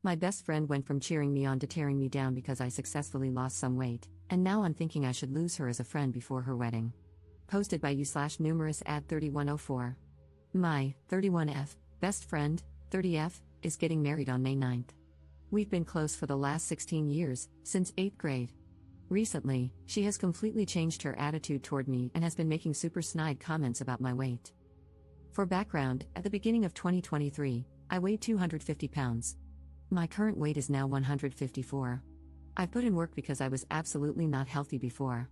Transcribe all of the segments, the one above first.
My best friend went from cheering me on to tearing me down because I successfully lost some weight, and now I'm thinking I should lose her as a friend before her wedding. Posted by you/numerous @ 3104. My 31F best friend, 30F, is getting married on May 9th. We've been close for the last 16 years, since 8th grade. Recently, she has completely changed her attitude toward me and has been making super snide comments about my weight. For background, at the beginning of 2023, I weighed 250 pounds. My current weight is now 154. I've put in work because I was absolutely not healthy before.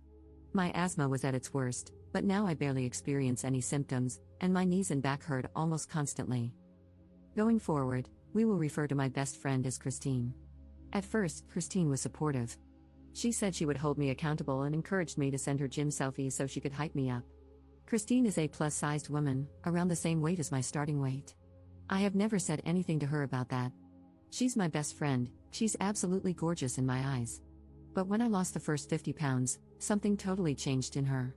My asthma was at its worst, but now I barely experience any symptoms, and my knees and back hurt almost constantly. Going forward, we will refer to my best friend as Christine. At first, Christine was supportive. She said she would hold me accountable and encouraged me to send her gym selfies so she could hype me up. Christine is a plus-sized woman, around the same weight as my starting weight. I have never said anything to her about that. She's my best friend, she's absolutely gorgeous in my eyes. But when I lost the first 50 pounds, something totally changed in her.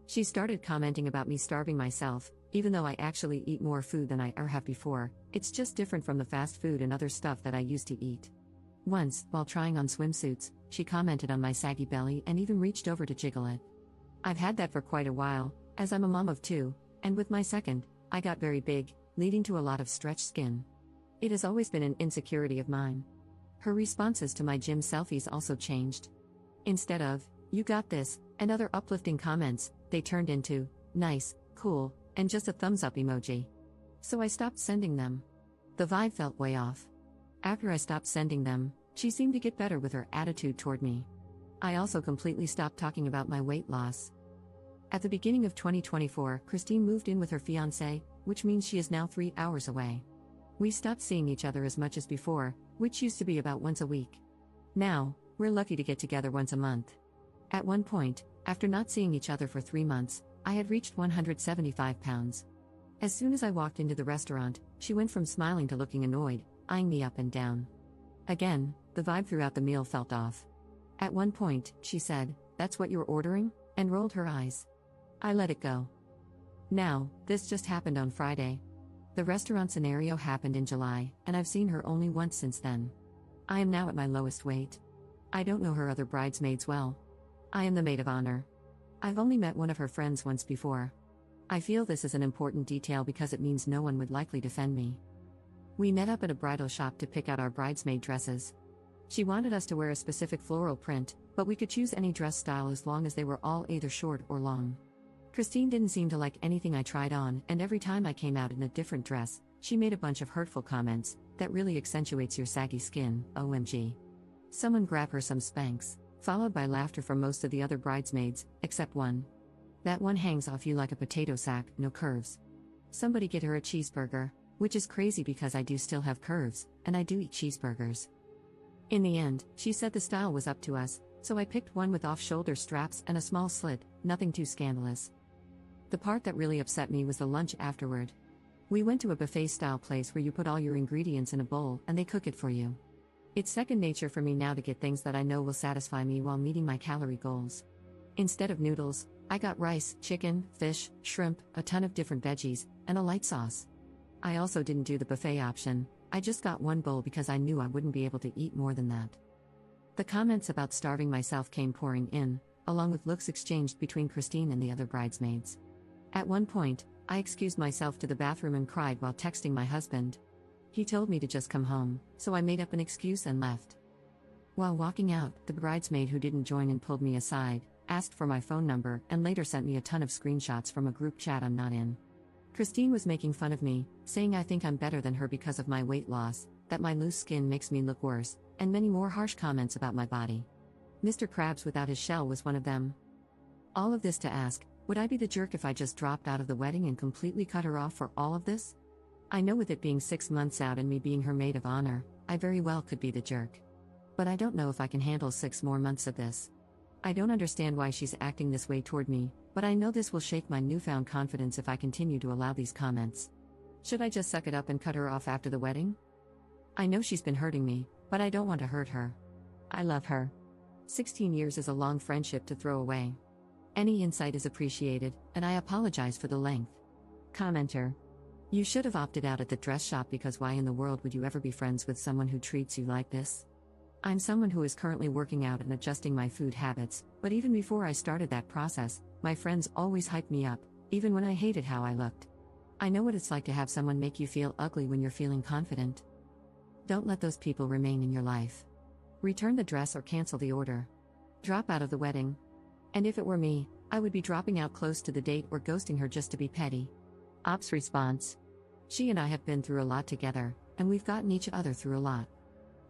She started commenting about me starving myself, even though I actually eat more food than I ever have before. It's just different from the fast food and other stuff that I used to eat. Once, while trying on swimsuits, she commented on my saggy belly and even reached over to jiggle it. I've had that for quite a while, as I'm a mom of 2, and with my second, I got very big, leading to a lot of stretched skin. It has always been an insecurity of mine. Her responses to my gym selfies also changed. Instead of, "You got this," and other uplifting comments, they turned into, "Nice, cool," and just a thumbs up emoji. So I stopped sending them. The vibe felt way off. After I stopped sending them, she seemed to get better with her attitude toward me. I also completely stopped talking about my weight loss. At the beginning of 2024, Christine moved in with her fiancé, which means she is now 3 hours away. We stopped seeing each other as much as before, which used to be about once a week. Now, we're lucky to get together once a month. At one point, after not seeing each other for 3 months, I had reached 175 pounds. As soon as I walked into the restaurant, she went from smiling to looking annoyed, eyeing me up and down. Again, the vibe throughout the meal felt off. At one point, she said, "That's what you're ordering?" and rolled her eyes. I let it go. Now, this just happened on Friday. The restaurant scenario happened in July, and I've seen her only once since then. I am now at my lowest weight. I don't know her other bridesmaids well. I am the maid of honor. I've only met one of her friends once before. I feel this is an important detail because it means no one would likely defend me. We met up at a bridal shop to pick out our bridesmaid dresses. She wanted us to wear a specific floral print, but we could choose any dress style as long as they were all either short or long. Christine didn't seem to like anything I tried on, and every time I came out in a different dress, she made a bunch of hurtful comments. "That really accentuates your saggy skin, OMG. Someone grab her some Spanx," followed by laughter from most of the other bridesmaids, except one. "That one hangs off you like a potato sack, no curves. Somebody get her a cheeseburger," which is crazy because I do still have curves, and I do eat cheeseburgers. In the end, she said the style was up to us, so I picked one with off-shoulder straps and a small slit, nothing too scandalous. The part that really upset me was the lunch afterward. We went to a buffet-style place where you put all your ingredients in a bowl and they cook it for you. It's second nature for me now to get things that I know will satisfy me while meeting my calorie goals. Instead of noodles, I got rice, chicken, fish, shrimp, a ton of different veggies, and a light sauce. I also didn't do the buffet option. I just got one bowl because I knew I wouldn't be able to eat more than that. The comments about starving myself came pouring in, along with looks exchanged between Christine and the other bridesmaids. At one point, I excused myself to the bathroom and cried while texting my husband. He told me to just come home, so I made up an excuse and left. While walking out, the bridesmaid who didn't join in pulled me aside, asked for my phone number, and later sent me a ton of screenshots from a group chat I'm not in. Christine was making fun of me, saying I think I'm better than her because of my weight loss, that my loose skin makes me look worse, and many more harsh comments about my body. Mr. Krabs without his shell was one of them. All of this to ask, would I be the jerk if I just dropped out of the wedding and completely cut her off for all of this? I know with it being 6 months out and me being her maid of honor, I very well could be the jerk. But I don't know if I can handle 6 more months of this. I don't understand why she's acting this way toward me, but I know this will shake my newfound confidence if I continue to allow these comments. Should I just suck it up and cut her off after the wedding? I know she's been hurting me, but I don't want to hurt her. I love her. 16 years is a long friendship to throw away. Any insight is appreciated, and I apologize for the length. Commenter. You should have opted out at the dress shop because why in the world would you ever be friends with someone who treats you like this? I'm someone who is currently working out and adjusting my food habits, but even before I started that process, my friends always hyped me up, even when I hated how I looked. I know what it's like to have someone make you feel ugly when you're feeling confident. Don't let those people remain in your life. Return the dress or cancel the order. Drop out of the wedding. And if it were me, I would be dropping out close to the date or ghosting her just to be petty. Ops response. She and I have been through a lot together, and we've gotten each other through a lot.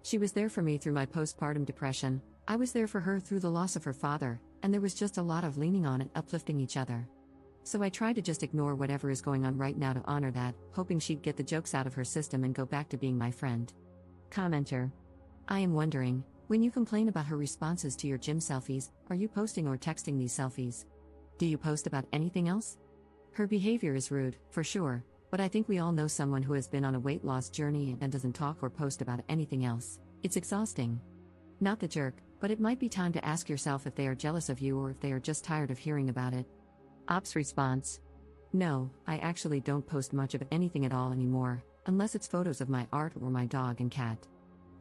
She was there for me through my postpartum depression, I was there for her through the loss of her father, and there was just a lot of leaning on and uplifting each other. So I tried to just ignore whatever is going on right now to honor that, hoping she'd get the jokes out of her system and go back to being my friend. Commenter. I am wondering, when you complain about her responses to your gym selfies, are you posting or texting these selfies? Do you post about anything else? Her behavior is rude, for sure, but I think we all know someone who has been on a weight loss journey and doesn't talk or post about anything else. It's exhausting. Not the jerk, but it might be time to ask yourself if they are jealous of you or if they are just tired of hearing about it. Ops response. No, I actually don't post much of anything at all anymore, unless it's photos of my art or my dog and cat.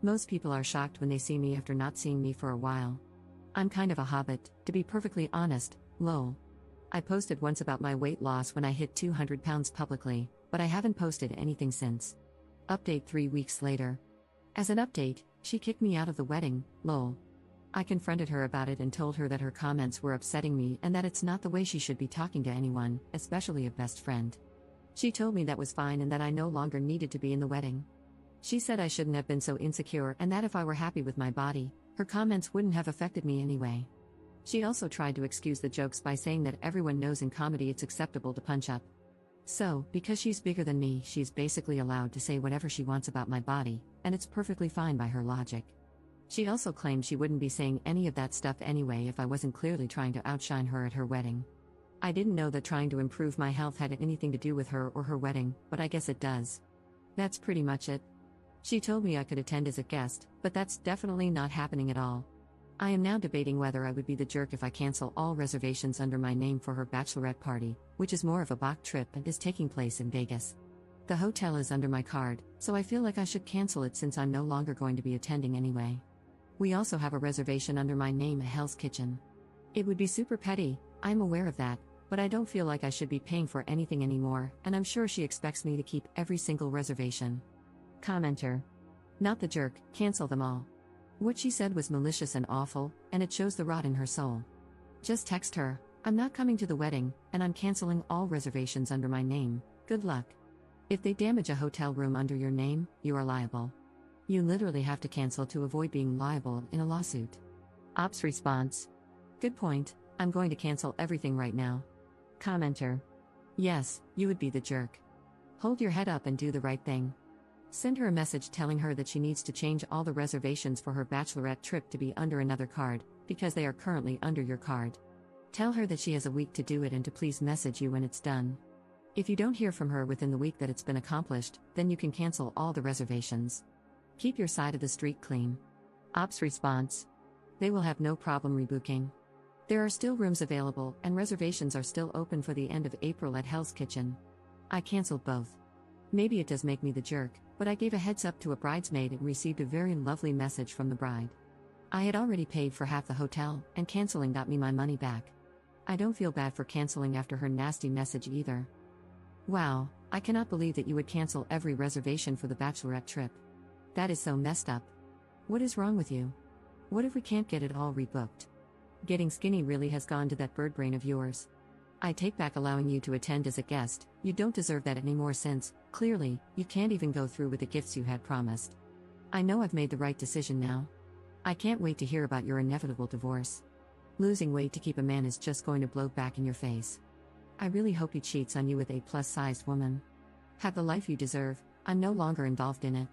Most people are shocked when they see me after not seeing me for a while. I'm kind of a hobbit, to be perfectly honest, lol. I posted once about my weight loss when I hit 200 pounds publicly, but I haven't posted anything since. Update 3 weeks later. As an update, she kicked me out of the wedding, lol. I confronted her about it and told her that her comments were upsetting me and that it's not the way she should be talking to anyone, especially a best friend. She told me that was fine and that I no longer needed to be in the wedding. She said I shouldn't have been so insecure and that if I were happy with my body, her comments wouldn't have affected me anyway. She also tried to excuse the jokes by saying that everyone knows in comedy it's acceptable to punch up. So, because she's bigger than me, she's basically allowed to say whatever she wants about my body, and it's perfectly fine by her logic. She also claimed she wouldn't be saying any of that stuff anyway if I wasn't clearly trying to outshine her at her wedding. I didn't know that trying to improve my health had anything to do with her or her wedding, but I guess it does. That's pretty much it. She told me I could attend as a guest, but that's definitely not happening at all. I am now debating whether I would be the jerk if I cancel all reservations under my name for her bachelorette party, which is more of a Bach trip and is taking place in Vegas. The hotel is under my card, so I feel like I should cancel it since I'm no longer going to be attending anyway. We also have a reservation under my name at Hell's Kitchen. It would be super petty, I'm aware of that, but I don't feel like I should be paying for anything anymore, and I'm sure she expects me to keep every single reservation. Commenter. Not the jerk, cancel them all. What she said was malicious and awful, and it shows the rot in her soul. Just text her, I'm not coming to the wedding, and I'm canceling all reservations under my name, good luck. If they damage a hotel room under your name, you are liable. You literally have to cancel to avoid being liable in a lawsuit. Ops response. Good point, I'm going to cancel everything right now. Commenter. Yes, you would be the jerk. Hold your head up and do the right thing. Send her a message telling her that she needs to change all the reservations for her bachelorette trip to be under another card, because they are currently under your card. Tell her that she has a week to do it and to please message you when it's done. If you don't hear from her within the week that it's been accomplished, then you can cancel all the reservations. Keep your side of the street clean. Ops response. They will have no problem rebooking. There are still rooms available and reservations are still open for the end of April at Hell's Kitchen. I canceled both. Maybe it does make me the jerk, but I gave a heads up to a bridesmaid and received a very lovely message from the bride. I had already paid for half the hotel, and canceling got me my money back. I don't feel bad for canceling after her nasty message either. Wow, I cannot believe that you would cancel every reservation for the bachelorette trip. That is so messed up. What is wrong with you? What if we can't get it all rebooked? Getting skinny really has gone to that bird brain of yours. I take back allowing you to attend as a guest, you don't deserve that anymore since, clearly, you can't even go through with the gifts you had promised. I know I've made the right decision now. I can't wait to hear about your inevitable divorce. Losing weight to keep a man is just going to blow back in your face. I really hope he cheats on you with a plus-sized woman. Have the life you deserve, I'm no longer involved in it.